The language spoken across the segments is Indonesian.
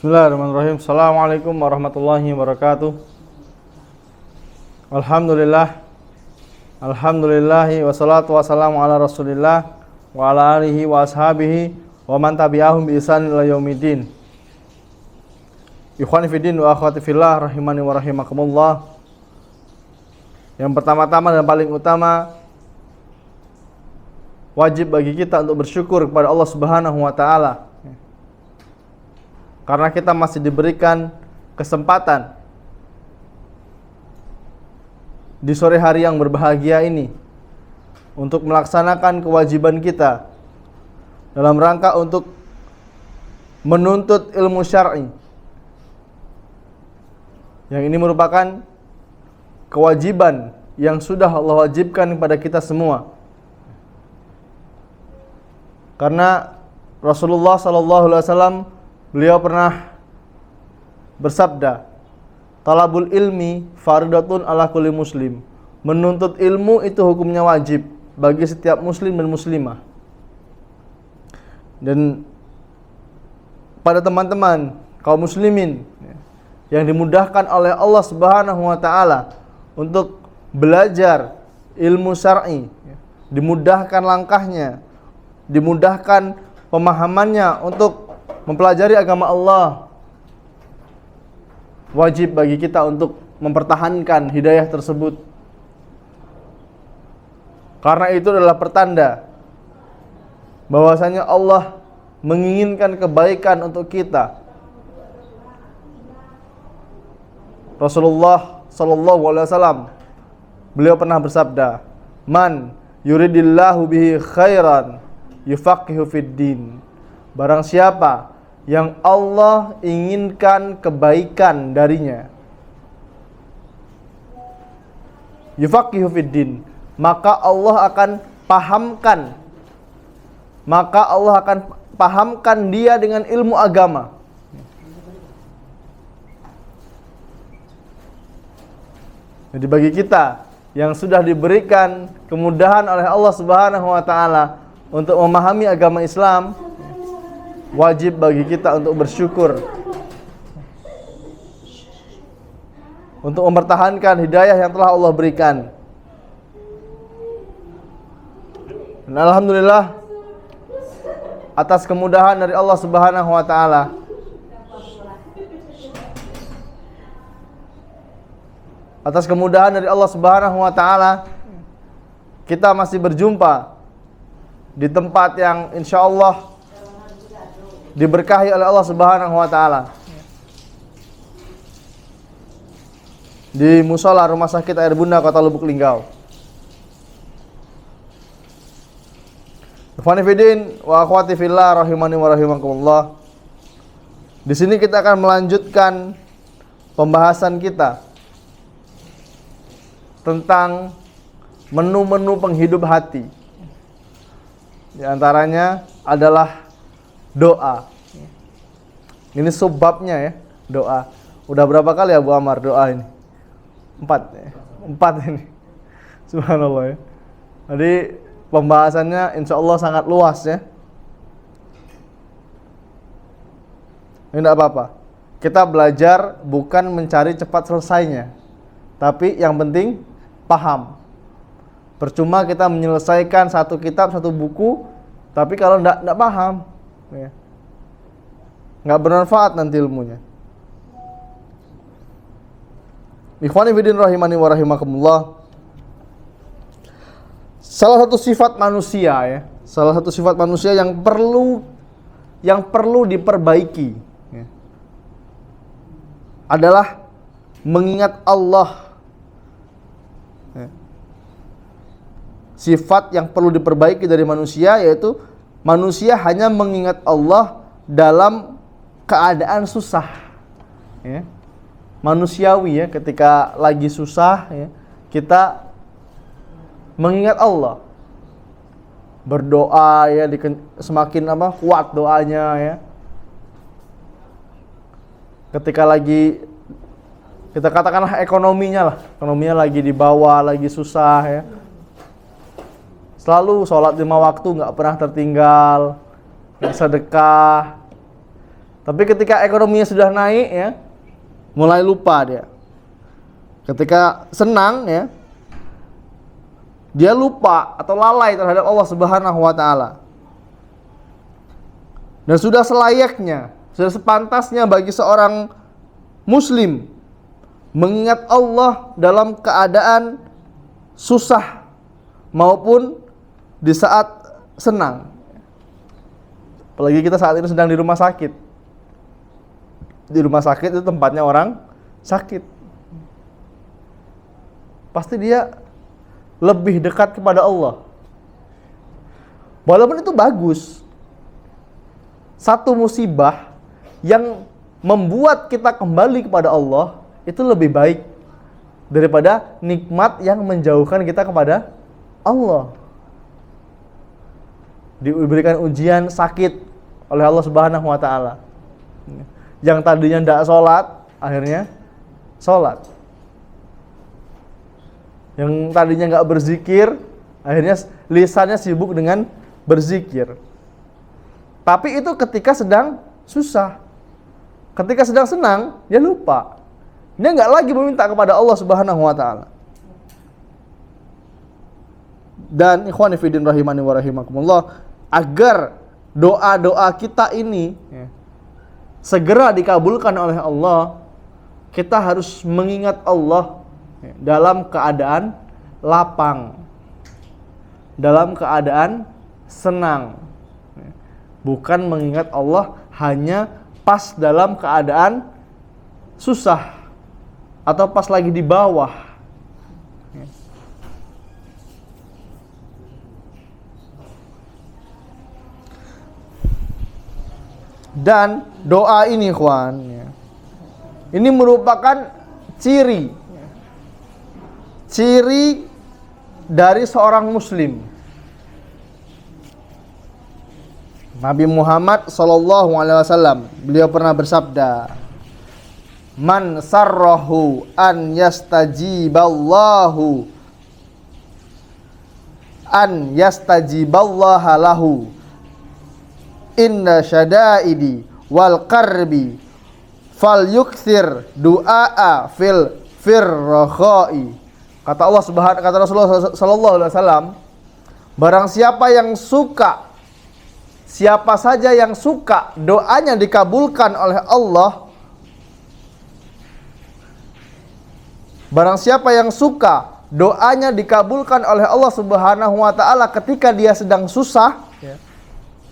Bismillahirrahmanirrahim. Assalamualaikum warahmatullahi wabarakatuh. Alhamdulillahi wassalatu wassalamu ala rasulillah wa ala alihi wa ashabihi wa man tabi'ahum bi ihsan ila yaumiddin. Ikhwani fiddin wa akhwati fillah rahimani wa rahimakumullah. Yang pertama-tama dan paling utama, wajib bagi kita untuk bersyukur kepada Allah Subhanahu wa taala. Karena kita masih diberikan kesempatan di sore hari yang berbahagia ini untuk melaksanakan kewajiban kita dalam rangka untuk menuntut ilmu syar'i. Yang ini merupakan kewajiban yang sudah Allah wajibkan kepada kita semua. Karena Rasulullah SAW beliau pernah bersabda, talabul ilmi fardhatun ala kulli muslim. Menuntut ilmu itu hukumnya wajib bagi setiap muslim dan muslimah. Dan pada teman-teman kaum muslimin yang dimudahkan oleh Allah Subhanahu wa taala untuk belajar ilmu syar'i, dimudahkan langkahnya, dimudahkan pemahamannya untuk mempelajari agama Allah, wajib bagi kita untuk mempertahankan hidayah tersebut. Karena itu adalah pertanda bahwasanya Allah menginginkan kebaikan untuk kita. Rasulullah sallallahu alaihi wasallam beliau pernah bersabda, "Man yuridillahu bihi khairan yufaqihu fid din." Barang siapa yang Allah inginkan kebaikan darinya, yufaqihu fid din, maka Allah akan pahamkan dia dengan ilmu agama. Jadi bagi kita yang sudah diberikan kemudahan oleh Allah Subhanahu wa taala untuk memahami agama Islam, wajib bagi kita untuk bersyukur, untuk mempertahankan hidayah yang telah Allah berikan. Dan alhamdulillah atas kemudahan dari Allah Subhanahu wa taala, atas kemudahan dari Allah Subhanahu wa taala, kita masih berjumpa di tempat yang insyaallah diberkahi oleh Allah Subhanahu wa taala, di musola Rumah Sakit Air Bunda Kota Lubuk Linggau. Ikhwani fiddin wa akhwati fillah rahimani wa rahimakumullah. Di sini kita akan melanjutkan pembahasan kita tentang menu-menu penghidup hati. Di antaranya adalah doa. Ini subbabnya ya, doa. Udah berapa kali Abu Amar doa ini? 4 ini. Subhanallah ya. Jadi pembahasannya insya Allah sangat luas ya. Ini tidak apa-apa. Kita belajar bukan mencari cepat selesainya, tapi yang penting paham. Percuma kita menyelesaikan satu kitab, satu buku, tapi kalau tidak paham, ya, nggak bermanfaat nanti ilmunya. Ikhwani fiddin rahimani wa rahimakumullah. Salah satu sifat manusia ya, salah satu sifat manusia yang perlu diperbaiki ya, adalah mengingat Allah. Ya. Sifat yang perlu diperbaiki dari manusia yaitu manusia hanya mengingat Allah dalam keadaan susah ya. Manusiawi ya, ketika lagi susah ya, kita mengingat Allah, berdoa ya, semakin kuat doanya ya. Ketika lagi kita katakanlah ekonominya lagi di bawah, lagi susah ya, selalu sholat 5 waktu nggak pernah tertinggal, sedekah, Tapi ketika ekonominya sudah naik ya, mulai lupa dia. Ketika senang ya, dia lupa atau lalai terhadap Allah Subhanahu wa taala. Dan sudah selayaknya, sudah sepantasnya bagi seorang muslim mengingat Allah dalam keadaan susah maupun di saat senang. Apalagi kita saat ini sedang di rumah sakit. Di rumah sakit itu tempatnya orang sakit. Pasti dia lebih dekat kepada Allah. Walaupun itu bagus. Satu musibah yang membuat kita kembali kepada Allah itu lebih baik daripada nikmat yang menjauhkan kita kepada Allah. Diberikan ujian sakit oleh Allah Subhanahu wa taala. Yang tadinya tidak sholat, akhirnya sholat. Yang tadinya nggak berzikir, akhirnya lisannya sibuk dengan berzikir. Tapi itu ketika sedang susah. Ketika sedang senang, dia lupa. Dia nggak lagi meminta kepada Allah Subhanahu wa taala. Dan ikhwani fillah rahimani wa rahimakumullah, agar doa-doa kita ini segera dikabulkan oleh Allah, kita harus mengingat Allah dalam keadaan lapang, dalam keadaan senang. Bukan mengingat Allah hanya pas dalam keadaan susah atau pas lagi di bawah. Dan doa ini ikhwan, ini merupakan ciri dari seorang muslim. Nabi Muhammad sallallahu alaihi wasallam, beliau pernah bersabda, "Man sarrahu an yastajiballaha lahu inna syada'idi wal qarbi fal yukthir du'a fil firrakhai." Kata Rasulullah sallallahu alaihi wasallam, barang siapa saja yang suka doanya dikabulkan oleh Allah, barang siapa yang suka doanya dikabulkan oleh Allah Subhanahu wa taala ketika dia sedang susah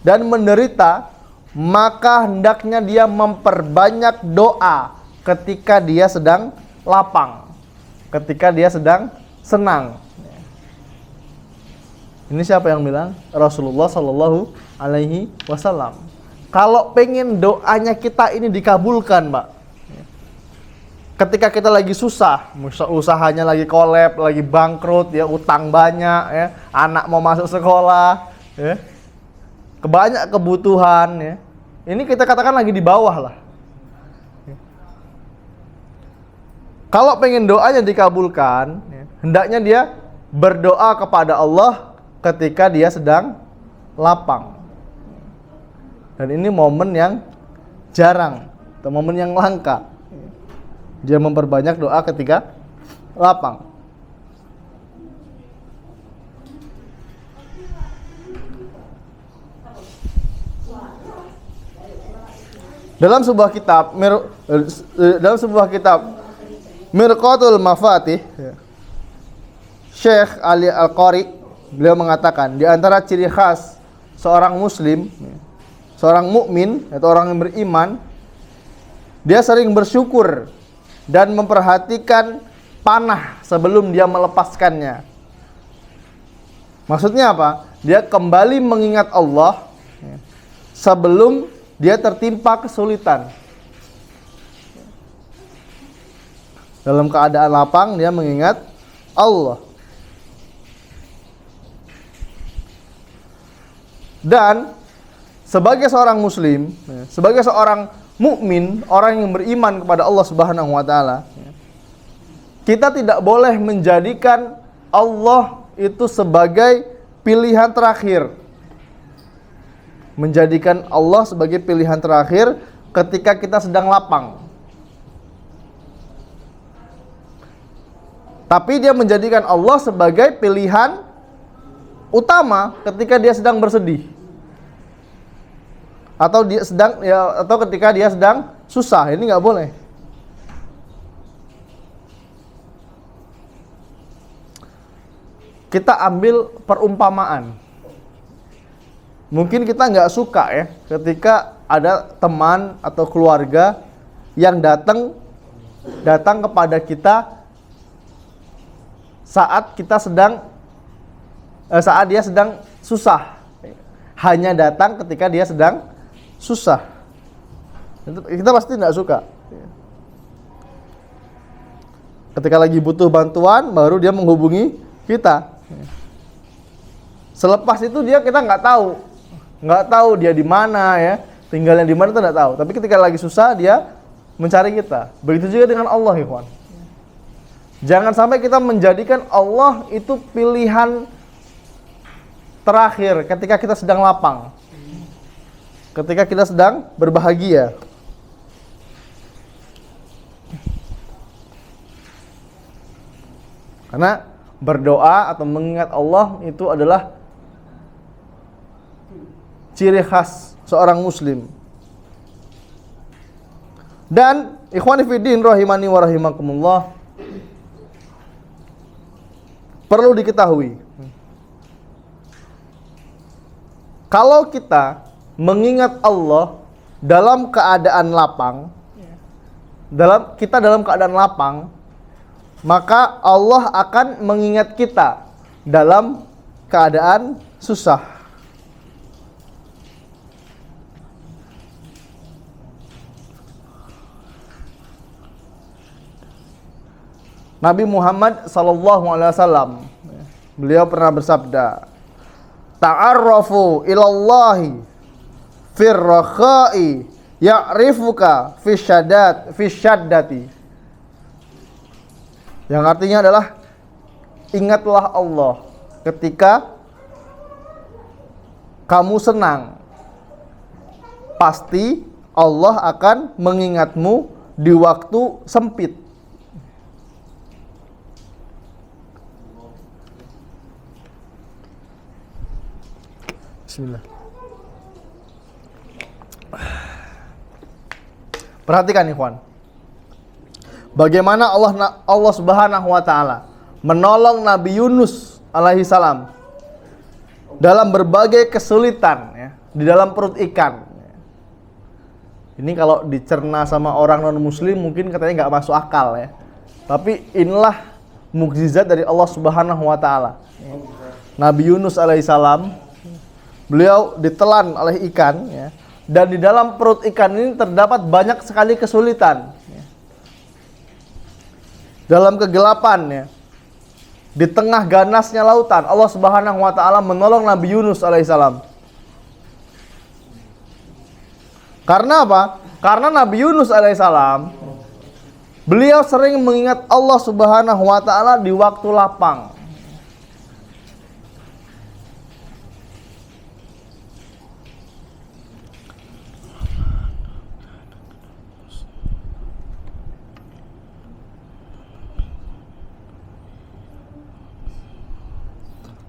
dan menderita, maka hendaknya dia memperbanyak doa ketika dia sedang lapang, ketika dia sedang senang. Ini siapa yang bilang? Rasulullah sallallahu alaihi wasallam. Kalau pengen doanya kita ini dikabulkan, Mbak, ketika kita lagi susah, usahanya lagi kolab, lagi bangkrut, ya, utang banyak, ya, anak mau masuk sekolah, ya, kebanyak kebutuhan, ya. Ini kita katakan lagi di bawah lah. Kalau pengen doanya dikabulkan, hendaknya dia berdoa kepada Allah ketika dia sedang lapang. Dan ini momen yang jarang, atau momen yang langka. Dia memperbanyak doa ketika lapang. Dalam sebuah kitab Mirqatul Mafatih, Syekh Ali Al-Qari, beliau mengatakan, di antara ciri khas seorang muslim, seorang mukmin atau orang yang beriman, dia sering bersyukur dan memperhatikan panah sebelum dia melepaskannya. Maksudnya apa? Dia kembali mengingat Allah sebelum dia tertimpa kesulitan. Dalam keadaan lapang, dia mengingat Allah. Dan sebagai seorang muslim, sebagai seorang mukmin, orang yang beriman kepada Allah Subhanahu wa taala, kita tidak boleh menjadikan Allah itu sebagai pilihan terakhir. Menjadikan Allah sebagai pilihan terakhir ketika kita sedang lapang. Tapi dia menjadikan Allah sebagai pilihan utama ketika dia sedang bersedih. Atau ketika dia sedang susah. Ini nggak boleh. Kita ambil perumpamaan. Mungkin kita nggak suka ya ketika ada teman atau keluarga yang datang kepada kita saat dia sedang susah. Hanya datang ketika dia sedang susah. Kita pasti nggak suka. Ketika lagi butuh bantuan, baru dia menghubungi kita. Selepas itu kita nggak tahu dia di mana ya, tinggalnya di mana, kita nggak tahu. Tapi ketika lagi susah dia mencari kita. Begitu juga dengan Allah, ikhwan. Jangan sampai kita menjadikan Allah itu pilihan terakhir ketika kita sedang lapang, ketika kita sedang berbahagia. Karena berdoa atau mengingat Allah itu adalah ciri khas seorang muslim. Dan ikhwani fiddin rahimani wa rahimakumullah, perlu diketahui, kalau kita mengingat Allah dalam keadaan lapang, dalam keadaan lapang, maka Allah akan mengingat kita dalam keadaan susah. Nabi Muhammad sallallahu alaihi wasallam, beliau pernah bersabda, ta'arrafu ilallahi firrakhai ya'rifuka fisyaddati. Yang artinya adalah, ingatlah Allah ketika kamu senang, pasti Allah akan mengingatmu di waktu sempit. Bismillah. Perhatikan ikhwan, bagaimana Allah Subhanahu wa taala menolong Nabi Yunus alaihi salam dalam berbagai kesulitan ya, di dalam perut ikan. Ini kalau dicerna sama orang non muslim mungkin katanya nggak masuk akal ya. Tapi inilah mukjizat dari Allah Subhanahu wa taala. Nabi Yunus alaihi salam, beliau ditelan oleh ikan ya, dan di dalam perut ikan ini terdapat banyak sekali kesulitan ya. Dalam kegelapan ya, di tengah ganasnya lautan, Allah Subhanahu wa taala menolong Nabi Yunus alaihissalam. Karena apa? Karena Nabi Yunus alaihissalam, beliau sering mengingat Allah Subhanahu wa taala di waktu lapang.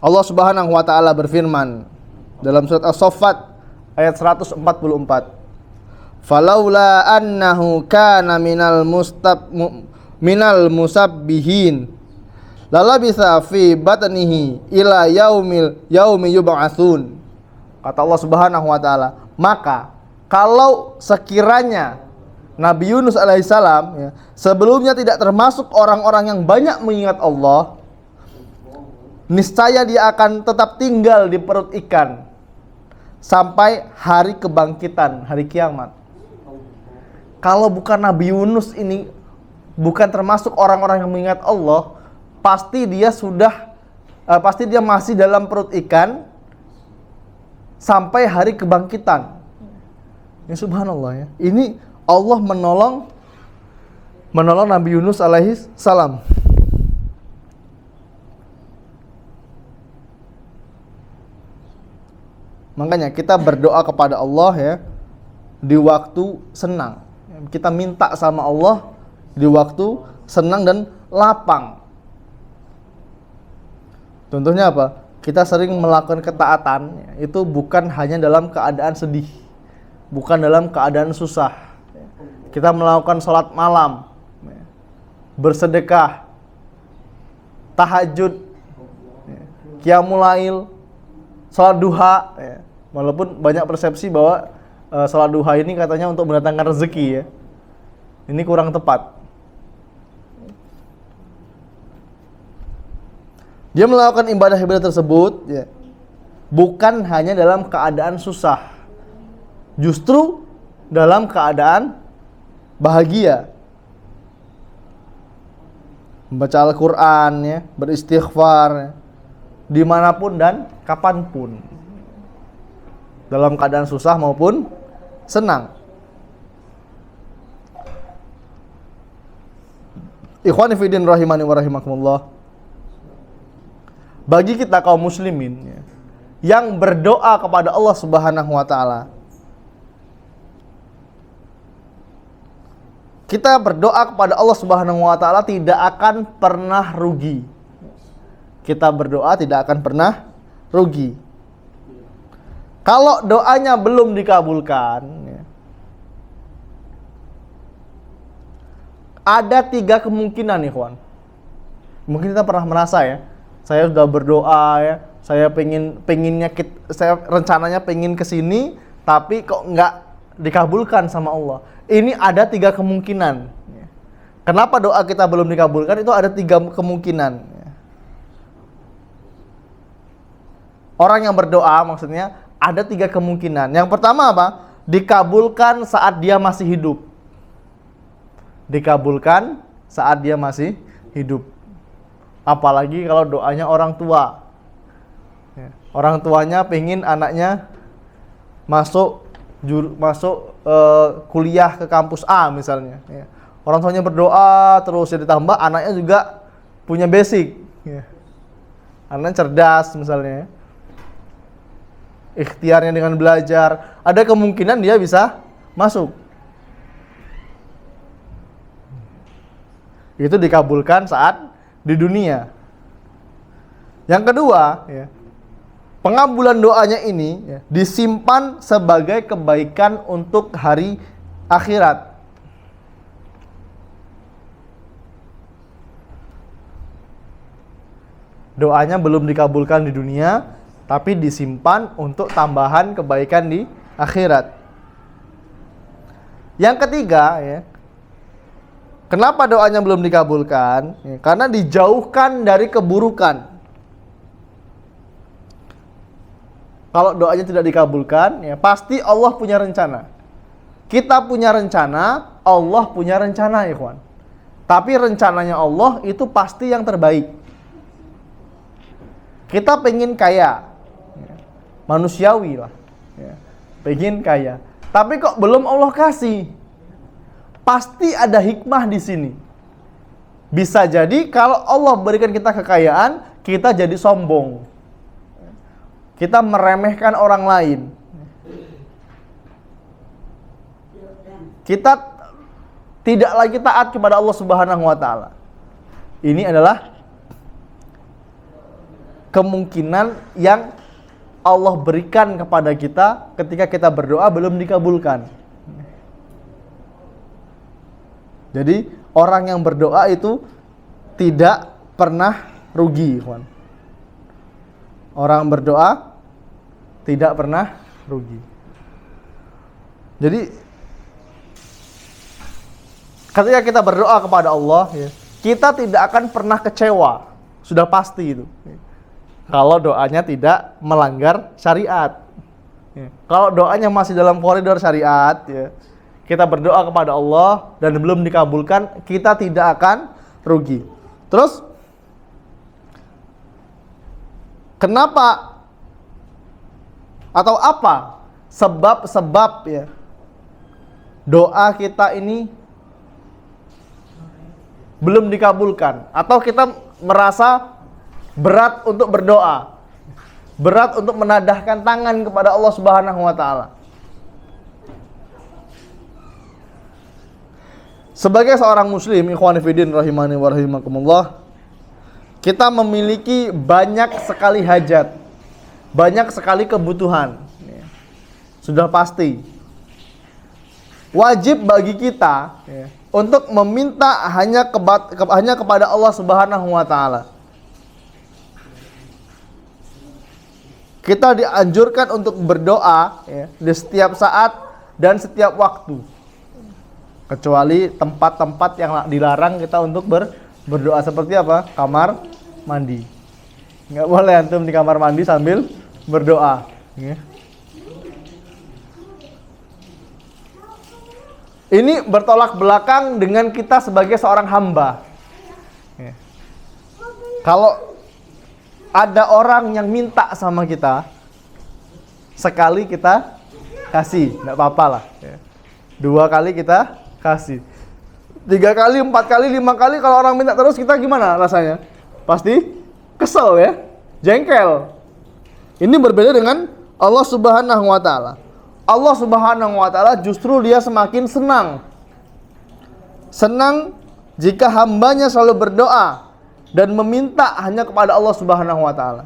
Allah Subhanahu wa taala berfirman dalam surat As-Saffat ayat 144. Falaula annahu kana minal musabbihin lalabitha fi batnihi ila yaumi yub'atsun. Kata Allah Subhanahu wa taala, maka kalau sekiranya Nabi Yunus alaihissalam ya, sebelumnya tidak termasuk orang-orang yang banyak mengingat Allah, niscaya dia akan tetap tinggal di perut ikan sampai hari kebangkitan, hari kiamat. Kalau bukan Nabi Yunus ini, bukan termasuk orang-orang yang mengingat Allah, pasti dia masih dalam perut ikan sampai hari kebangkitan. Ya subhanallah ya. Ini Allah menolong Nabi Yunus alaihi salam. Makanya kita berdoa kepada Allah ya, di waktu senang. Kita minta sama Allah di waktu senang dan lapang. Contohnya apa? Kita sering melakukan ketaatan, itu bukan hanya dalam keadaan sedih, bukan dalam keadaan susah. Kita melakukan sholat malam, bersedekah, tahajud, qiyamul lail, sholat duha. Walaupun banyak persepsi bahwa sholat duha ini katanya untuk mendatangkan rezeki ya. Ini kurang tepat. Dia melakukan ibadah-ibadah tersebut ya, bukan hanya dalam keadaan susah, justru dalam keadaan bahagia. Membaca Al-Quran ya, beristighfar ya, dimanapun dan kapanpun, dalam keadaan susah maupun senang. Ikhwani fiddin rahimani wa rahimakumullah. Bagi kita kaum muslimin ya, yang berdoa kepada Allah Subhanahu wa taala, kita berdoa kepada Allah Subhanahu wa taala tidak akan pernah rugi. Kita berdoa tidak akan pernah rugi. Kalau doanya belum dikabulkan ya, ada 3 kemungkinan ikhwan. Mungkin kita pernah merasa ya, saya sudah berdoa ya, saya saya rencananya pengen ke sini, tapi kok nggak dikabulkan sama Allah. Ini ada 3 kemungkinan. Kenapa doa kita belum dikabulkan? Itu ada 3 kemungkinan. Orang yang berdoa maksudnya ada 3 kemungkinan. Yang pertama apa? Dikabulkan saat dia masih hidup. Dikabulkan saat dia masih hidup. Apalagi kalau doanya orang tua. Orang tuanya pengen anaknya masuk kuliah ke kampus A misalnya. Orang tuanya berdoa terus, ya ditambah anaknya juga punya basic. Anaknya cerdas misalnya. Ikhtiarnya dengan belajar, ada kemungkinan dia bisa masuk. Itu dikabulkan saat di dunia. Yang kedua, ya, pengabulan doanya ini ya, disimpan sebagai kebaikan untuk hari akhirat. Doanya belum dikabulkan di dunia, tapi disimpan untuk tambahan kebaikan di akhirat. Yang ketiga, ya, kenapa doanya belum dikabulkan? Ya, karena dijauhkan dari keburukan. Kalau doanya tidak dikabulkan, ya pasti Allah punya rencana. Kita punya rencana, Allah punya rencana, ikhwan. Tapi rencananya Allah itu pasti yang terbaik. Kita pengen kaya, manusiawi lah, pengen kaya. Tapi kok belum Allah kasih? Pasti ada hikmah di sini. Bisa jadi kalau Allah berikan kita kekayaan, kita jadi sombong. Kita meremehkan orang lain. Kita tidak lagi taat kepada Allah Subhanahu wa taala. Ini adalah kemungkinan yang Allah berikan kepada kita ketika kita berdoa belum dikabulkan. Jadi orang yang berdoa itu tidak pernah rugi, kawan. Orang berdoa tidak pernah rugi. Jadi ketika kita berdoa kepada Allah, ya, kita tidak akan pernah kecewa, sudah pasti itu. Kalau doanya tidak melanggar syariat. Ya. Kalau doanya masih dalam koridor syariat, ya, kita berdoa kepada Allah dan belum dikabulkan, kita tidak akan rugi. Terus, kenapa atau apa sebab-sebab ya doa kita ini belum dikabulkan, atau kita merasa berat untuk berdoa, berat untuk menadahkan tangan kepada Allah Subhanahu wa taala? Sebagai seorang muslim, ikhwan fillah rahimani wa rahimakumullah, kita memiliki banyak sekali hajat, banyak sekali kebutuhan. Sudah pasti wajib bagi kita untuk meminta hanya kepada Allah Subhanahu wa taala. Kita dianjurkan untuk berdoa di setiap saat dan setiap waktu. Kecuali tempat-tempat yang dilarang kita untuk berdoa, seperti apa? Kamar mandi. Nggak boleh antum di kamar mandi sambil berdoa. Ini bertolak belakang dengan kita sebagai seorang hamba. Kalau ada orang yang minta sama kita, sekali kita kasih, nggak apa-apa lah. 2 kali kita kasih, 3 kali, 4 kali, 5 kali. Kalau orang minta terus, kita gimana rasanya? Pasti kesel ya, jengkel. Ini berbeda dengan Allah Subhanahu wa taala. Allah Subhanahu wa taala justru dia semakin senang jika hambanya selalu berdoa dan meminta hanya kepada Allah Subhanahu wa taala.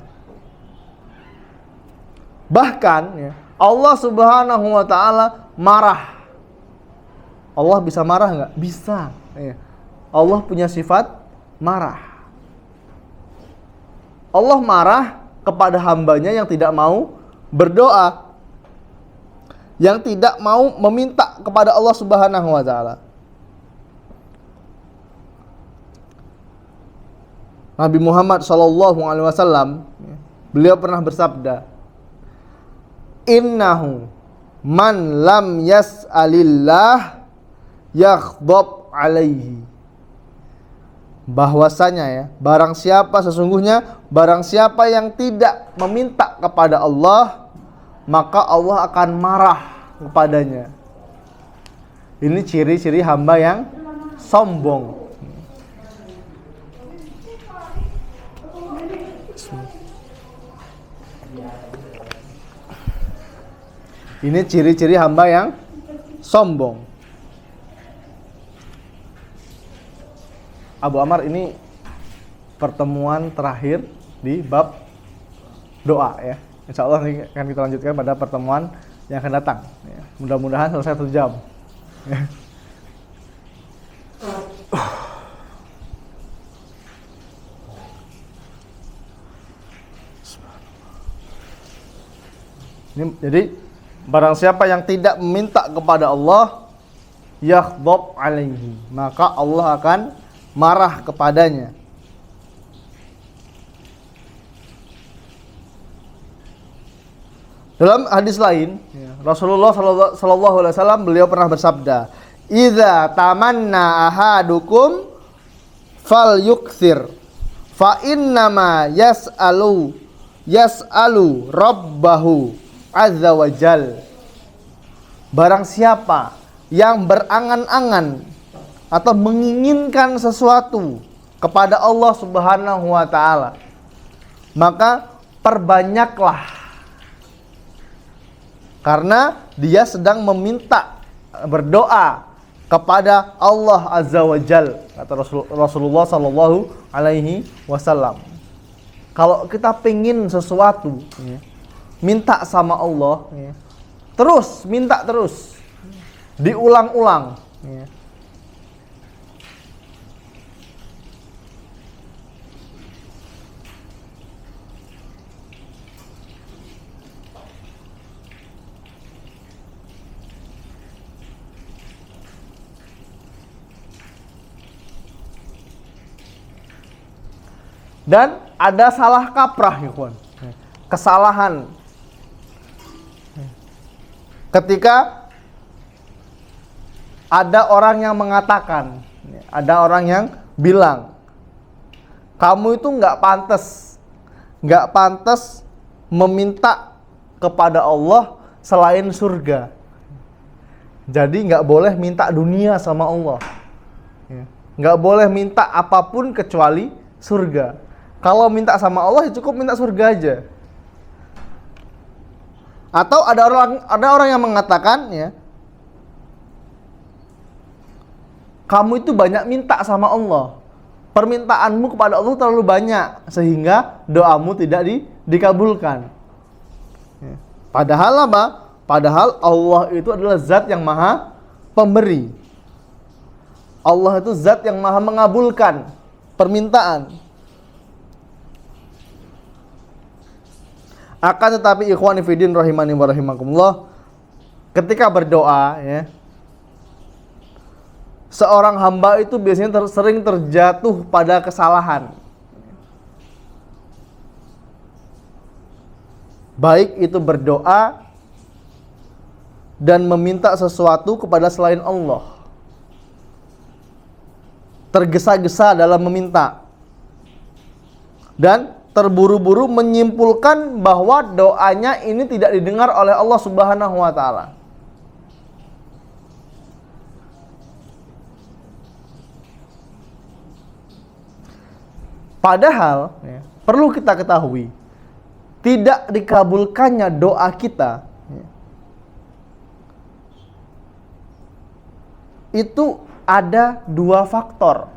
Bahkan Allah Subhanahu wa taala marah. Allah bisa marah nggak? Bisa. Allah punya sifat marah. Allah marah kepada hambanya yang tidak mau berdoa, yang tidak mau meminta kepada Allah Subhanahu wa taala. Nabi Muhammad SAW, beliau pernah bersabda, "Innahu man lam yas'alillah yakhdab alaihi." Bahwasanya sesungguhnya barang siapa yang tidak meminta kepada Allah, maka Allah akan marah kepadanya. Ini ciri-ciri hamba yang sombong. Ini ciri-ciri hamba yang sombong. Abu Amar, ini pertemuan terakhir di bab doa ya. Insya Allah ini akan kita lanjutkan pada pertemuan yang akan datang. Mudah-mudahan selesai 1 jam. Ini, jadi barang siapa yang tidak meminta kepada Allah, yakhdab alaihi, maka Allah akan marah kepadanya. Dalam hadis lain, Rasulullah sallallahu alaihi wasallam beliau pernah bersabda, "Idza tamanna ahadukum falyukthir fa innama yas'alu rabbahu azza wa jal." Barang siapa yang berangan-angan atau menginginkan sesuatu kepada Allah Subhanahu wa taala, maka perbanyaklah, karena dia sedang meminta, berdoa kepada Allah Azza wa Jal, kata Rasulullah sallallahu alaihi wasallam. Kalau kita pengen sesuatu, minta sama Allah, terus minta terus, diulang-ulang. Dan ada salah kaprah, ya kawan. Kesalahan. Ketika ada orang yang mengatakan, ada orang yang bilang, kamu itu nggak pantas meminta kepada Allah selain surga. Jadi nggak boleh minta dunia sama Allah. Nggak boleh minta apapun kecuali surga. Kalau minta sama Allah, ya cukup minta surga aja. Atau ada orang yang mengatakan, ya, kamu itu banyak minta sama Allah. Permintaanmu kepada Allah terlalu banyak sehingga doamu tidak dikabulkan. Padahal apa? Padahal Allah itu adalah zat yang maha pemberi. Allah itu zat yang maha mengabulkan permintaan. Akan tetapi ikhwani fiddin rahimani wa rahimakumullah, ketika berdoa ya, seorang hamba itu biasanya sering terjatuh pada kesalahan. Baik itu berdoa dan meminta sesuatu kepada selain Allah. Tergesa-gesa dalam meminta. Dan terburu-buru menyimpulkan bahwa doanya ini tidak didengar oleh Allah Subhanahu wa taala. Padahal ya, perlu kita ketahui, tidak dikabulkannya doa kita ya, itu ada dua faktor.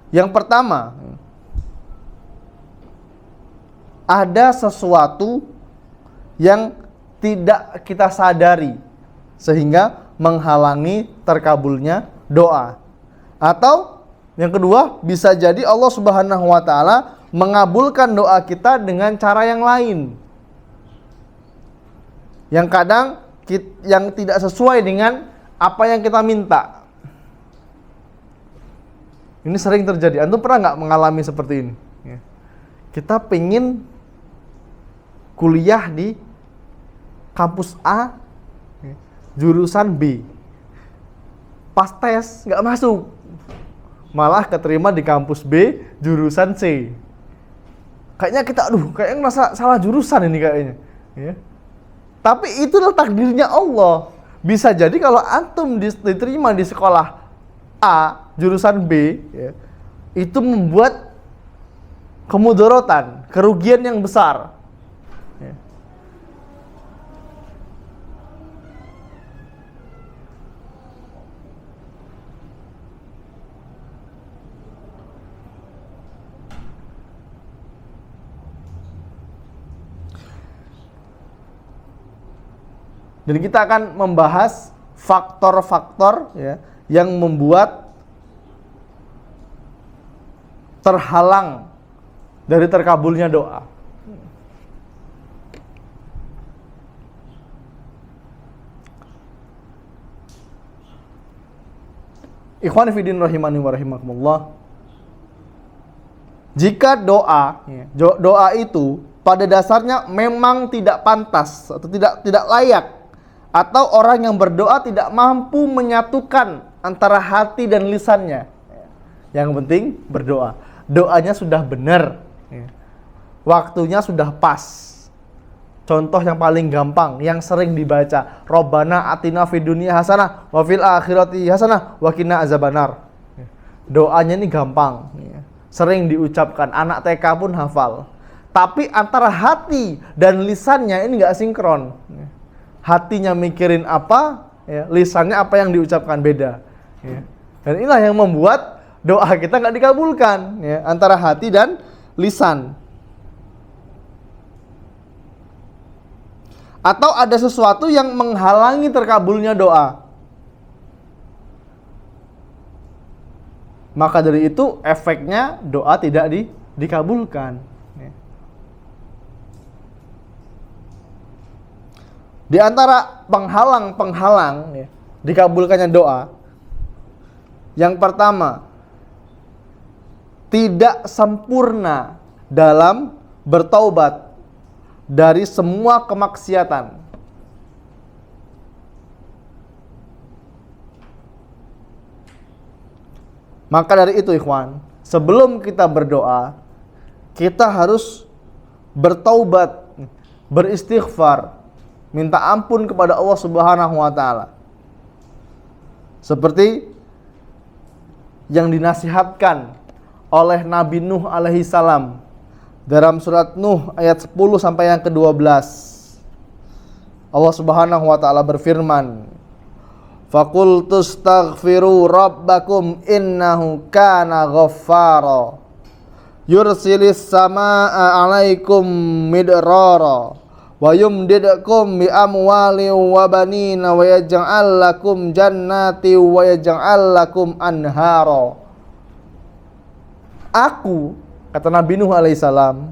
Yang pertama, ada sesuatu yang tidak kita sadari sehingga menghalangi terkabulnya doa. Atau yang kedua, bisa jadi Allah Subhanahu wa taala mengabulkan doa kita dengan cara yang lain. Yang kadang yang tidak sesuai dengan apa yang kita minta. Ini sering terjadi. Antum pernah nggak mengalami seperti ini? Ya. Kita pengen kuliah di kampus A, jurusan B. Pas tes nggak masuk, malah keterima di kampus B, jurusan C. Kayaknya kita, kayaknya ngerasa salah jurusan ini kayaknya. Ya. Tapi itulah takdirnya Allah. Bisa jadi kalau antum diterima di sekolah A, jurusan B, ya, itu membuat kemudorotan, kerugian yang besar. Ya. Dan kita akan membahas faktor-faktor ya, yang membuat terhalang dari terkabulnya doa. Ikhwan fillah rahimani wa rahimakumullah. Jika doa itu pada dasarnya memang tidak pantas atau tidak layak, atau orang yang berdoa tidak mampu menyatukan antara hati dan lisannya. Yang penting berdoa. Doanya sudah benar. Waktunya sudah pas. Contoh yang paling gampang, yang sering dibaca, Rabbana atina fid dunya hasanah wa fil akhirati hasanah wa qina azabannar. Doanya ini gampang. Sering diucapkan, anak TK pun hafal. Tapi antara hati dan lisannya ini nggak sinkron. Hatinya mikirin apa, ya, lisannya apa yang diucapkan beda. Ya. Dan inilah yang membuat doa kita nggak dikabulkan, ya, antara hati dan lisan. Atau ada sesuatu yang menghalangi terkabulnya doa. Maka dari itu efeknya doa tidak dikabulkan. Di antara penghalang-penghalang ya, dikabulkannya doa, yang pertama, tidak sempurna dalam bertaubat dari semua kemaksiatan. Maka dari itu ikhwan, sebelum kita berdoa, kita harus bertaubat, beristighfar, minta ampun kepada Allah Subhanahu wa taala. Seperti yang dinasihatkan oleh Nabi Nuh alaihi salam dalam surat Nuh ayat 10 sampai yang ke-12. Allah Subhanahu wa taala berfirman, "Faqul tastaghfiru rabbakum innahu kana ghaffara yursilis samaa'a 'alaikum midrara wa yumdidkum bi amwalin wa banina wa yaj'al lakum jannati wa yaj'al lakum anhara." Aku, kata Nabi Nuh alaihissalam,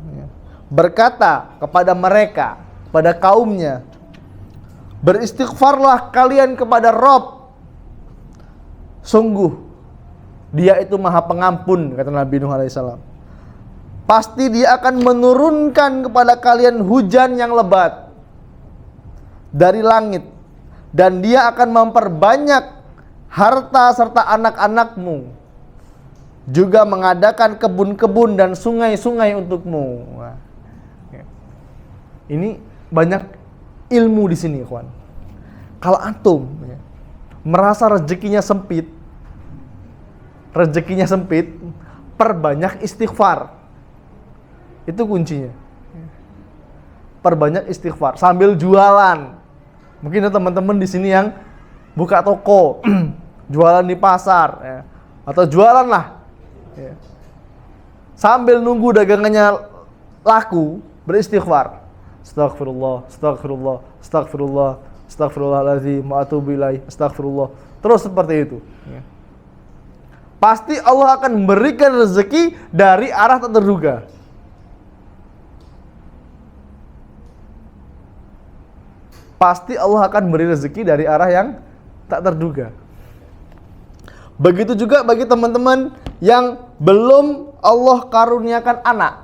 berkata kepada mereka, kepada kaumnya, beristighfarlah kalian kepada Rabb, sungguh Dia itu Maha Pengampun, kata Nabi Nuh alaihissalam. Pasti Dia akan menurunkan kepada kalian hujan yang lebat dari langit, dan Dia akan memperbanyak harta serta anak-anakmu, juga mengadakan kebun-kebun dan sungai-sungai untukmu. Ini banyak ilmu di sini, kawan. Kalau antum merasa rezekinya sempit, perbanyak istighfar. Itu kuncinya. Perbanyak istighfar sambil jualan. Mungkin ada teman-teman di sini yang buka toko, jualan di pasar, ya, atau jualan lah, ya. Sambil nunggu dagangannya laku, beristighfar. Astagfirullah, astagfirullah, astagfirullah, astagfirullahaladzim, wa atubu ilaih, astagfirullah. Terus seperti itu, ya. Pasti Allah akan memberikan rezeki dari arah tak terduga. Pasti Allah akan beri rezeki dari arah yang tak terduga. Begitu juga bagi teman-teman yang belum Allah karuniakan anak.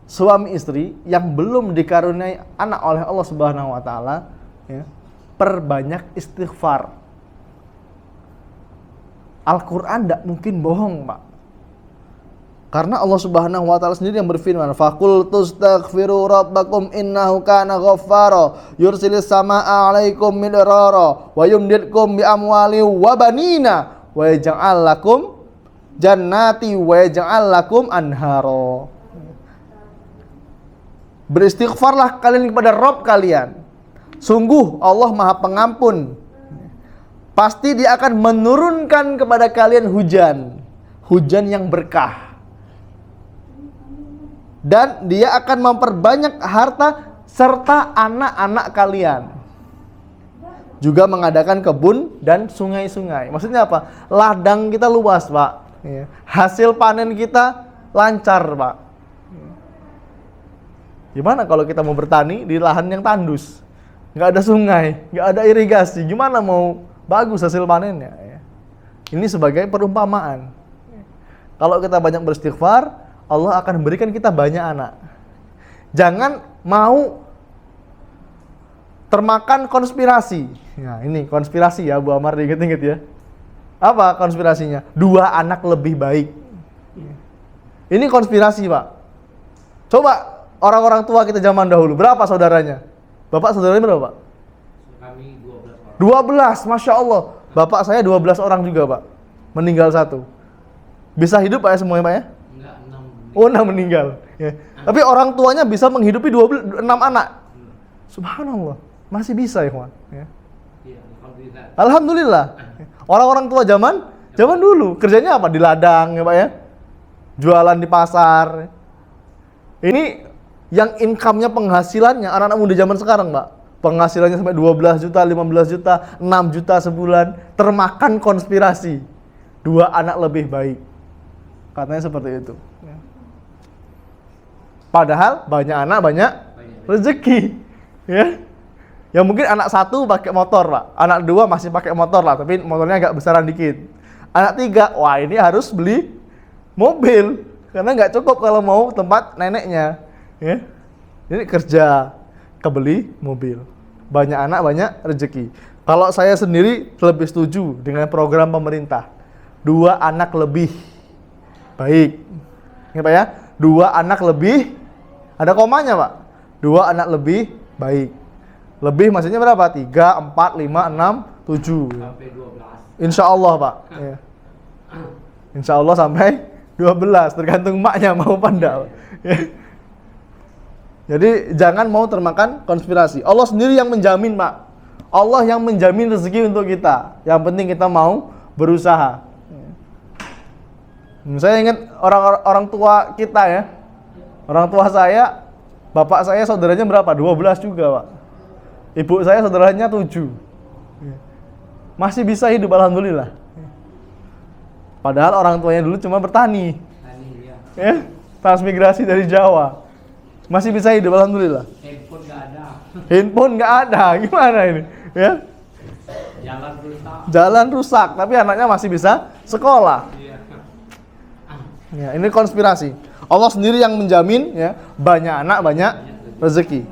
Suami istri yang belum dikaruniai anak oleh Allah Subhanahu wa taala, ya, perbanyak istighfar. Al-Qur'an tidak mungkin bohong, Pak. Karena Allah Subhanahu wa taala sendiri yang berfirman, "Faqul tastaghfiru rabbakum innahu kana ghaffara yursilis samaa'a 'alaikum midrara wa yumdidkum bi amwalin wa banina wa yaj'al lakum jannati wa yaj'al lakum anhara." Beristighfarlah kalian kepada Rabb kalian. Sungguh Allah Maha Pengampun. Pasti Dia akan menurunkan kepada kalian hujan yang berkah. Dan Dia akan memperbanyak harta serta anak-anak kalian. Juga mengadakan kebun dan sungai-sungai. Maksudnya apa? Ladang kita luas, Pak. Hasil panen kita lancar, Pak. Gimana kalau kita mau bertani di lahan yang tandus? Nggak ada sungai, nggak ada irigasi. Gimana mau bagus hasil panennya? Ini sebagai perumpamaan. Kalau kita banyak beristighfar, Allah akan memberikan kita banyak anak. Jangan mau termakan konspirasi. Nah, ini konspirasi ya, Bu Amar, diinget-inget ya. Apa konspirasinya? 2 anak lebih baik. Ini konspirasi, Pak. Coba orang-orang tua kita zaman dahulu, berapa saudaranya? Bapak saudaranya berapa, Pak? Kami 12 orang. 12, Masya Allah. Bapak saya 12 orang juga, Pak. Meninggal 1. Bisa hidup Pak ya semuanya, Pak ya? Enggak, 6. Oh, 6 meninggal. Ya. Tapi orang tuanya bisa menghidupi 6 anak. Subhanallah, masih bisa ya, Pak. Ya. Iya, alhamdulillah. Alhamdulillah. Orang-orang tua zaman dulu kerjanya apa? Di ladang ya, Pak ya. Jualan di pasar. Ini yang income-nya, penghasilannya anak-anak muda zaman sekarang, Pak. Penghasilannya sampai 12 juta, 15 juta, 6 juta sebulan, termakan konspirasi. 2 anak lebih baik. Katanya seperti itu. Padahal banyak anak, banyak rezeki. Ya. Ya mungkin anak 1 pakai motor, Pak. Anak 2 masih pakai motor lah, tapi motornya agak besaran dikit. Anak 3, wah ini harus beli mobil. Karena nggak cukup kalau mau tempat neneknya. Ya. Jadi kerja, kebeli mobil. Banyak anak, banyak rezeki. Kalau saya sendiri lebih setuju dengan program pemerintah. 2 anak lebih baik. Ini Pak ya, 2 anak lebih, ada komanya Pak. 2 anak lebih baik. Lebih maksudnya berapa? 3, 4, 5, 6, 7. Sampai 12. Insya Allah Pak. Ya. Insya Allah sampai 12. Tergantung maknya mau apa enggak. Ya. Jadi jangan mau termakan konspirasi. Allah sendiri yang menjamin, Pak. Allah yang menjamin rezeki untuk kita. Yang penting kita mau berusaha. Saya ingat orang tua kita ya. Orang tua saya, bapak saya saudaranya berapa? 12 juga, Pak. Ibu saya saudaranya 7. Masih bisa hidup, alhamdulillah. Padahal orang tuanya dulu cuma bertani. Tani ya. Ya, transmigrasi dari Jawa. Masih bisa hidup, alhamdulillah. Handphone nggak ada. Handphone nggak ada, gimana ini? Ya, Jalan rusak. jalan rusak, tapi anaknya masih bisa sekolah. Iya. Ya, ini konspirasi. Allah sendiri yang menjamin, ya, banyak anak banyak rezeki.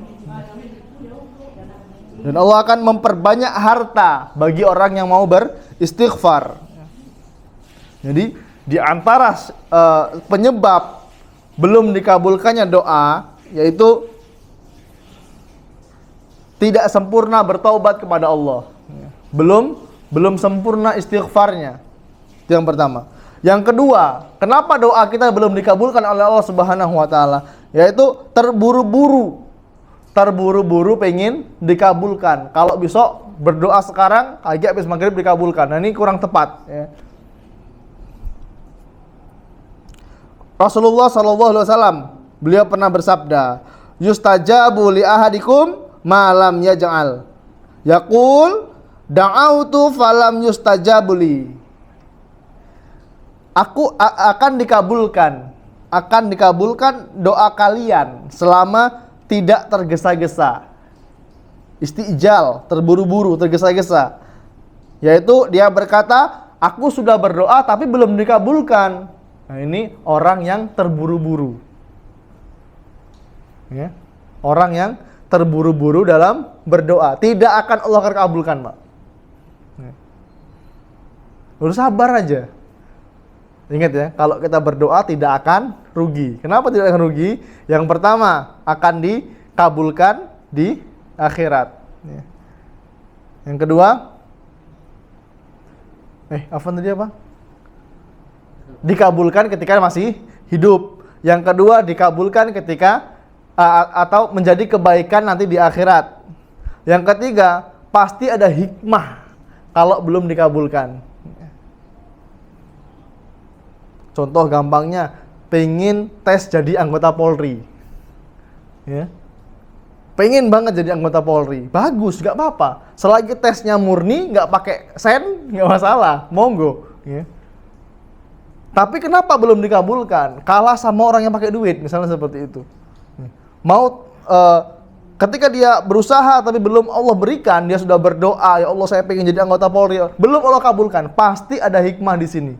Dan Allah akan memperbanyak harta bagi orang yang mau beristighfar. Jadi di antara penyebab belum dikabulkannya doa, yaitu tidak sempurna bertaubat kepada Allah. Belum sempurna istighfarnya. Itu yang pertama. Yang kedua, kenapa doa kita belum dikabulkan oleh Allah Subhanahu wa taala? Yaitu terburu-buru pengen dikabulkan. Kalau besok berdoa sekarang, lagi habis maghrib dikabulkan. Nah, ini kurang tepat, ya. Rasulullah SAW, beliau pernah bersabda, yustajabu li ahadikum malam yaj'al. Yaqul da'autu falam yustajabuli. Aku akan dikabulkan doa kalian selama tidak tergesa-gesa. Istijal, terburu-buru, tergesa-gesa. Yaitu dia berkata, aku sudah berdoa tapi belum dikabulkan. Nah, ini orang yang terburu-buru. Ya. Orang yang terburu-buru dalam berdoa, tidak akan Allah kabulkan, Pak. Ya. Harus sabar aja. Ingat ya, kalau kita berdoa tidak akan rugi. Kenapa tidak akan rugi? Yang pertama, akan dikabulkan di akhirat. Ya. Yang kedua, Afwan tadi apa? Dikabulkan ketika masih hidup. Yang kedua, dikabulkan ketika atau menjadi kebaikan nanti di akhirat. Yang ketiga, pasti ada hikmah kalau belum dikabulkan. Contoh gampangnya, pengen tes jadi anggota Polri, ya, pengen banget jadi anggota Polri, bagus, nggak apa-apa. Selagi tesnya murni, nggak pakai sen, nggak masalah, monggo. Ya. Tapi kenapa belum dikabulkan? Kalah sama orang yang pakai duit, misalnya seperti itu. Ketika dia berusaha tapi belum Allah berikan, dia sudah berdoa, ya Allah saya pengen jadi anggota Polri, belum Allah kabulkan, pasti ada hikmah di sini.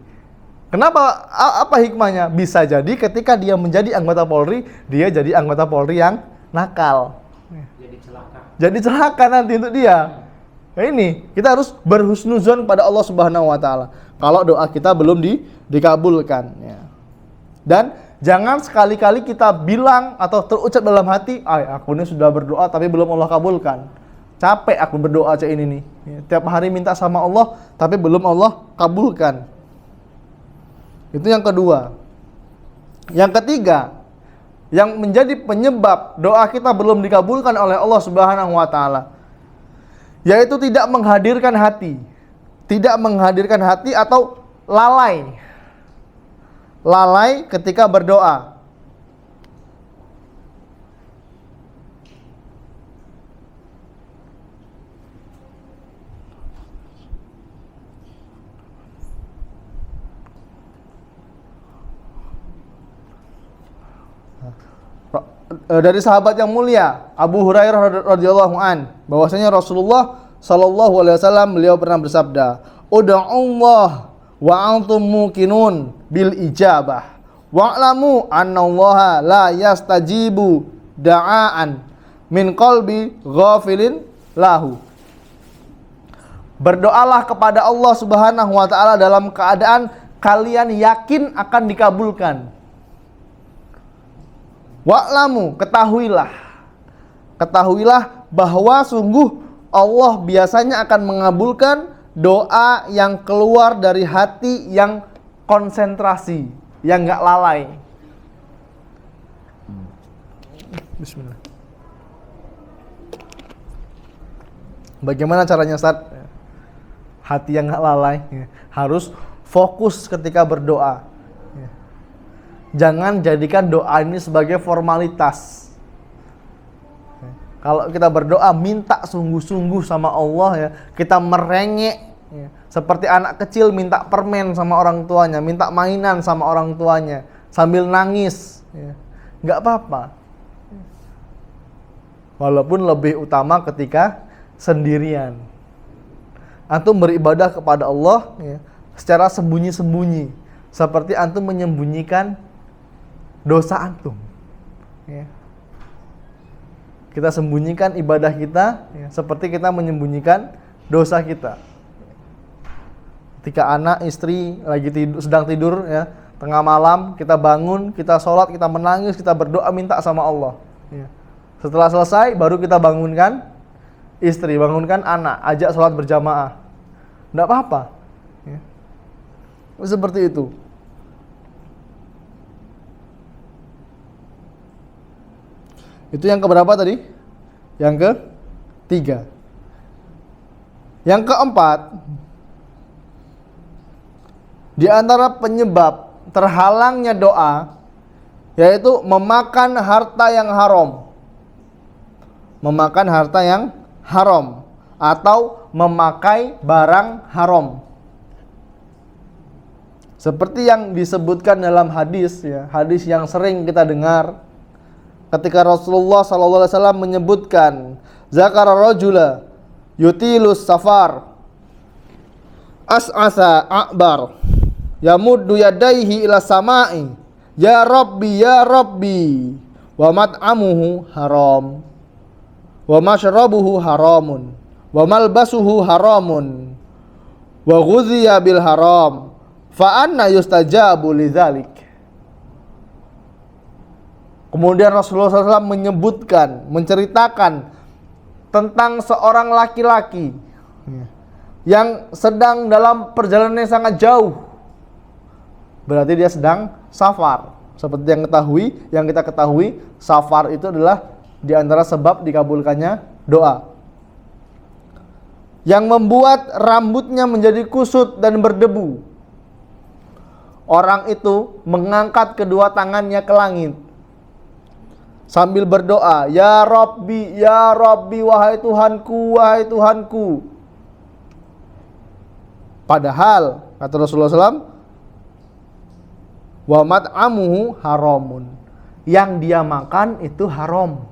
Kenapa? Apa hikmahnya? Bisa jadi ketika dia menjadi anggota Polri, dia jadi anggota Polri yang nakal. Jadi celaka. Jadi celaka nanti untuk dia. Nah, ini kita harus berhusnuzon pada Allah Subhanahu wa taala. Kalau doa kita belum dikabulkan, ya. Dan jangan sekali-kali kita bilang atau terucap dalam hati, aku ini sudah berdoa tapi belum Allah kabulkan. Capek aku berdoa cak ini nih. Tiap hari minta sama Allah tapi belum Allah kabulkan. Itu yang kedua. Yang ketiga, yang menjadi penyebab doa kita belum dikabulkan oleh Allah Subhanahu wa taala, yaitu tidak menghadirkan hati. Tidak menghadirkan hati atau lalai. Lalai ketika berdoa. Dari sahabat yang mulia Abu Hurairah radhiyallahu an, bahwasanya Rasulullah sallallahu alaihi wasallam beliau pernah bersabda, "Ud'ullah wa antum muqinun bil ijabah wa'lamu annallaha la yastajibu da'aan min qalbi ghafilin lahu." Berdoalah kepada Allah Subhanahu wa taala dalam keadaan kalian yakin akan dikabulkan. Wa'lamu, ketahuilah bahwa sungguh Allah biasanya akan mengabulkan doa yang keluar dari hati yang konsentrasi, yang gak lalai. Bismillah. Bagaimana caranya, Ustaz? Hati yang gak lalai, harus fokus ketika berdoa. Jangan jadikan doa ini sebagai formalitas. Kalau kita berdoa minta sungguh-sungguh sama Allah ya, kita merengek ya. Seperti anak kecil minta permen sama orang tuanya, minta mainan sama orang tuanya sambil nangis ya. Nggak apa-apa. Walaupun lebih utama ketika sendirian. Antum beribadah kepada Allah ya, secara sembunyi-sembunyi, seperti antum menyembunyikan dosa antum ya. Kita sembunyikan ibadah kita ya, seperti kita menyembunyikan dosa kita. Ketika anak istri lagi sedang tidur ya, tengah malam kita bangun, kita sholat, kita menangis, kita berdoa minta sama Allah ya. Setelah selesai baru kita bangunkan istri, bangunkan anak, ajak sholat berjamaah. Nggak apa-apa ya. Seperti itu. Itu yang keberapa tadi? Yang ketiga. Yang keempat, di antara penyebab terhalangnya doa yaitu memakan harta yang haram. Memakan harta yang haram atau memakai barang haram. Seperti yang disebutkan dalam hadis ya, hadis yang sering kita dengar. Ketika Rasulullah SAW menyebutkan zakara rajula yutilus safar as'asa a'bar yamuddu yadaihi ila sama'i ya rabbi wa mat'amuhu haram wa mashrabuhu haramun wa malbasuhu haramun wa ghudhiya bil haram fa anna yustajabu lidzalik. Kemudian Rasulullah SAW menyebutkan, menceritakan tentang seorang laki-laki yang sedang dalam perjalanan yang sangat jauh. Berarti dia sedang safar. Seperti yang kita ketahui, safar itu adalah di antara sebab dikabulkannya doa. Yang membuat rambutnya menjadi kusut dan berdebu. Orang itu mengangkat kedua tangannya ke langit sambil berdoa, ya Rabbi, wahai Tuhanku, wahai Tuhanku. Padahal kata Rasulullah SAW, wa mat'amuhu haramun, yang dia makan itu haram.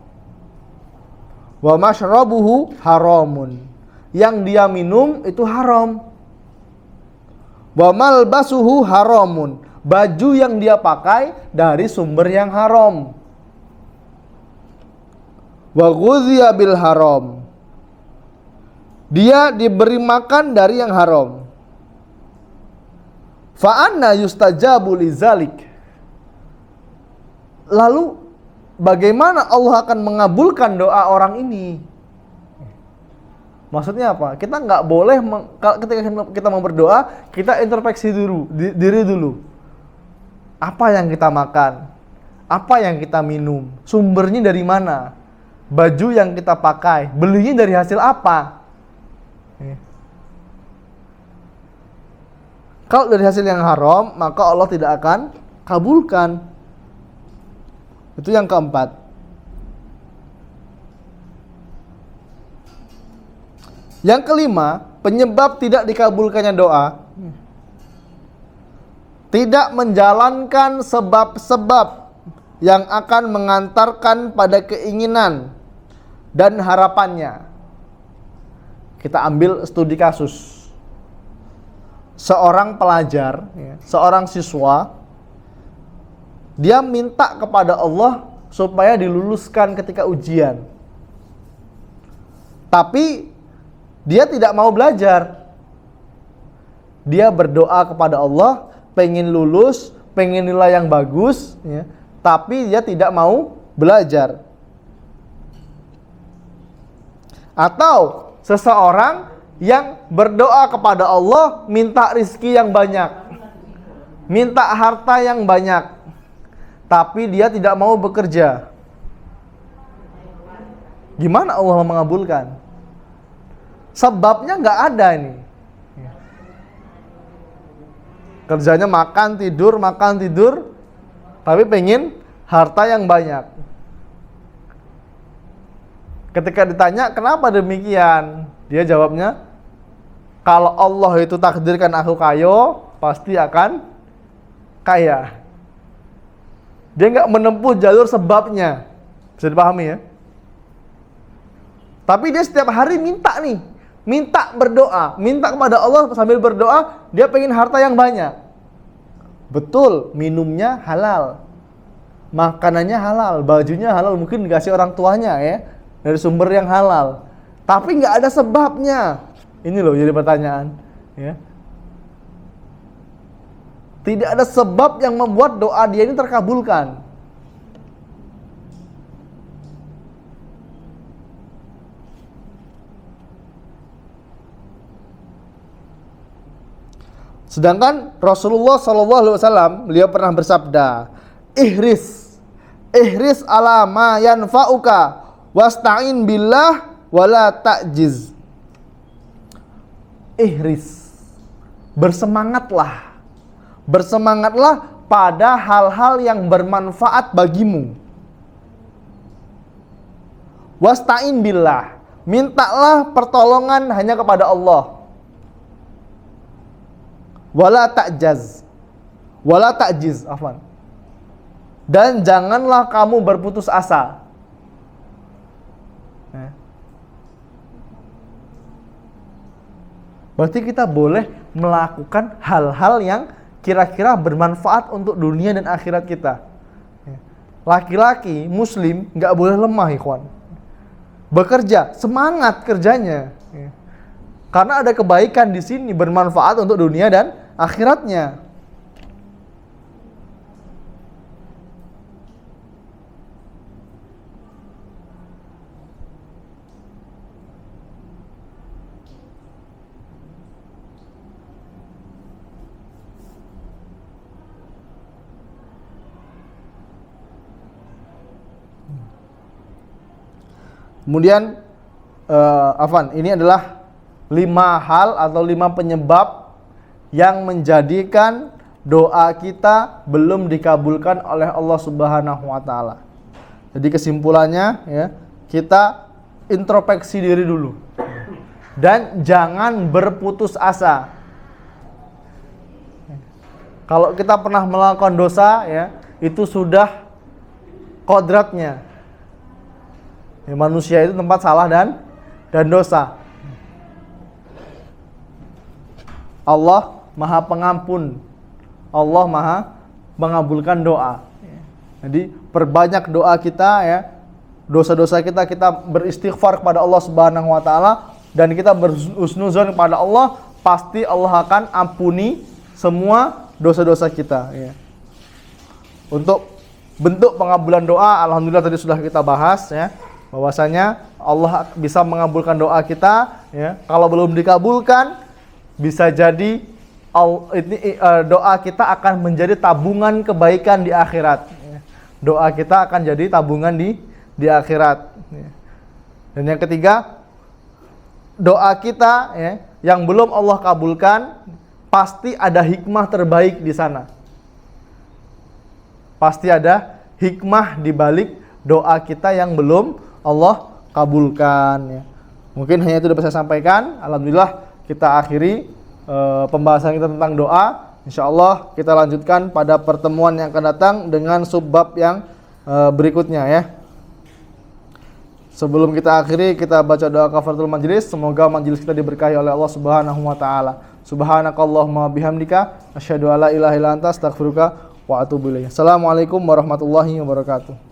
Wa mashrabuhu haramun, yang dia minum itu haram. Wa malbasuhu haramun, baju yang dia pakai dari sumber yang haram. Wa ghudhiya bil haram, dia diberi makan dari yang haram. Fa anna yustajabu lidzalik, lalu bagaimana Allah akan mengabulkan doa orang ini? Maksudnya apa? Kita nggak boleh ketika kita mau berdoa, kita introspeksi dulu diri dulu. Apa yang kita makan? Apa yang kita minum? Sumbernya dari mana? Baju yang kita pakai, belinya dari hasil apa? Kalau dari hasil yang haram, maka Allah tidak akan kabulkan. Itu yang keempat. Yang kelima, penyebab tidak dikabulkannya doa, tidak menjalankan sebab-sebab yang akan mengantarkan pada keinginan dan harapannya. Kita ambil studi kasus. Seorang pelajar, seorang siswa, dia minta kepada Allah supaya diluluskan ketika ujian. Tapi dia tidak mau belajar. Dia berdoa kepada Allah, pengen lulus, pengen nilai yang bagus, tapi dia tidak mau belajar. Atau seseorang yang berdoa kepada Allah minta rizki yang banyak, minta harta yang banyak, tapi dia tidak mau bekerja. Gimana Allah mengabulkan? Sebabnya nggak ada ini. Kerjanya makan tidur, tapi pengen harta yang banyak. Ketika ditanya kenapa demikian, dia jawabnya, kalau Allah itu takdirkan aku kaya, pasti akan kaya. Dia nggak menempuh jalur sebabnya. Bisa dipahami ya? Tapi dia setiap hari minta berdoa, minta kepada Allah sambil berdoa, dia pengen harta yang banyak. Betul, minumnya halal, makanannya halal, bajunya halal, mungkin dikasih orang tuanya ya, dari sumber yang halal. Tapi nggak ada sebabnya. Ini loh jadi pertanyaan. Ya. Tidak ada sebab yang membuat doa dia ini terkabulkan. Sedangkan Rasulullah SAW beliau pernah bersabda, ihris ala ma yanfa'uka wasta'in billah wala ta'jiz. Ihris, bersemangatlah pada hal-hal yang bermanfaat bagimu. Wasta'in billah, mintalah pertolongan hanya kepada Allah. Wala ta'jiz, afwan. Dan janganlah kamu berputus asa. Berarti kita boleh melakukan hal-hal yang kira-kira bermanfaat untuk dunia dan akhirat kita. Laki-laki muslim nggak boleh lemah, ikhwan. Bekerja, semangat kerjanya. Karena ada kebaikan di sini, bermanfaat untuk dunia dan akhiratnya. Kemudian ini adalah 5 hal atau 5 penyebab yang menjadikan doa kita belum dikabulkan oleh Allah Subhanahu wa taala. Jadi kesimpulannya ya, kita introspeksi diri dulu. Dan jangan berputus asa. Kalau kita pernah melakukan dosa ya, itu sudah kodratnya. Ya, manusia itu tempat salah dan dosa. Allah Maha Pengampun. Allah Maha mengabulkan doa. Jadi perbanyak doa kita ya. Dosa-dosa kita beristighfar kepada Allah Subhanahu wa taala dan kita berhusnuzon kepada Allah, pasti Allah akan ampuni semua dosa-dosa kita ya. Untuk bentuk pengabulan doa, alhamdulillah tadi sudah kita bahas ya. Bahwasanya Allah bisa mengabulkan doa kita ya. Kalau belum dikabulkan, bisa jadi doa kita akan menjadi tabungan kebaikan di akhirat. Doa kita akan jadi tabungan di akhirat. Dan yang ketiga, doa kita ya, yang belum Allah kabulkan, pasti ada hikmah terbaik di sana. Pasti ada hikmah di balik doa kita yang belum Allah kabulkan ya. Mungkin hanya itu dapat saya sampaikan. Alhamdulillah kita akhiri pembahasan kita tentang doa. Insyaallah kita lanjutkan pada pertemuan yang akan datang dengan subbab yang berikutnya ya. Sebelum kita akhiri, kita baca doa kafaratul majlis. Semoga majelis kita diberkahi oleh Allah Subhanahu wa taala. Subhanakallahumma bihamdika asyhadu alla ilaha illa anta astaghfiruka wa atubu ilaik. Assalamualaikum warahmatullahi wabarakatuh.